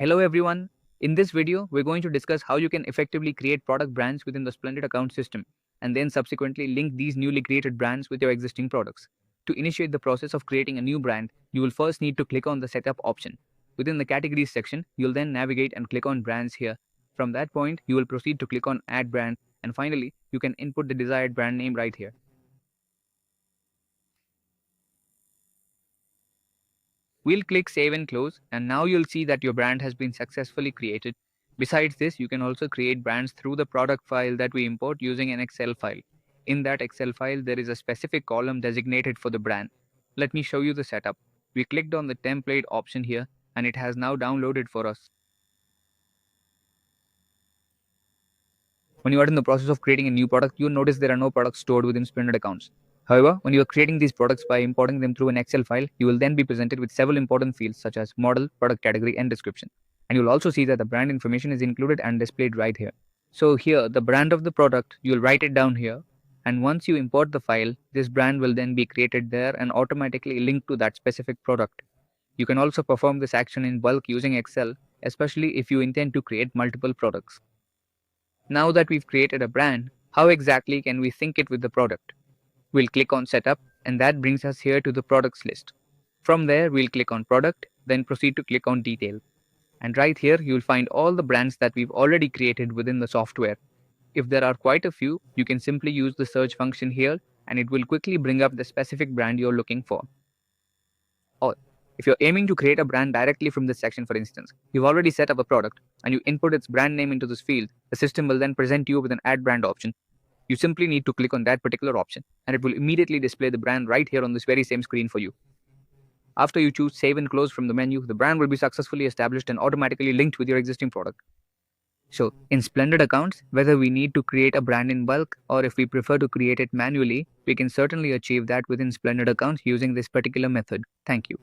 Hello everyone. In this video, we're going to discuss how you can effectively create product brands within the Splendid account system and then subsequently link these newly created brands with your existing products. To initiate the process of creating a new brand, you will first need to click on the setup option. Within the categories section, you'll then navigate and click on brands here. From that point, you will proceed to click on add brand, and finally, you can input the desired brand name right here. We'll click save and close, and now you'll see that your brand has been successfully created. Besides this, you can also create brands through the product file that we import using an Excel file. In that Excel file, there is a specific column designated for the brand. Let me show you the setup. We clicked on the template option here, and it has now downloaded for us. When you are in the process of creating a new product, you'll notice there are no products stored within Splendid accounts. However, when you are creating these products by importing them through an Excel file, you will then be presented with several important fields such as model, product category, and description. And you'll also see that the brand information is included and displayed right here. So here, the brand of the product, you'll write it down here. And once you import the file, this brand will then be created there and automatically linked to that specific product. You can also perform this action in bulk using Excel, especially if you intend to create multiple products. Now that we've created a brand, how exactly can we sync it with the product? We'll click on setup, and that brings us here to the products list. From there, we'll click on product, then proceed to click on detail. And right here, you'll find all the brands that we've already created within the software. If there are quite a few, you can simply use the search function here, and it will quickly bring up the specific brand you're looking for. Or if you're aiming to create a brand directly from this section, for instance, you've already set up a product and you input its brand name into this field, the system will then present you with an add brand option. You simply need to click on that particular option and it will immediately display the brand right here on this very same screen for you. After you choose save and close from the menu, the brand will be successfully established and automatically linked with your existing product. So, in Splendid accounts, whether we need to create a brand in bulk or if we prefer to create it manually, we can certainly achieve that within Splendid accounts using this particular method. Thank you.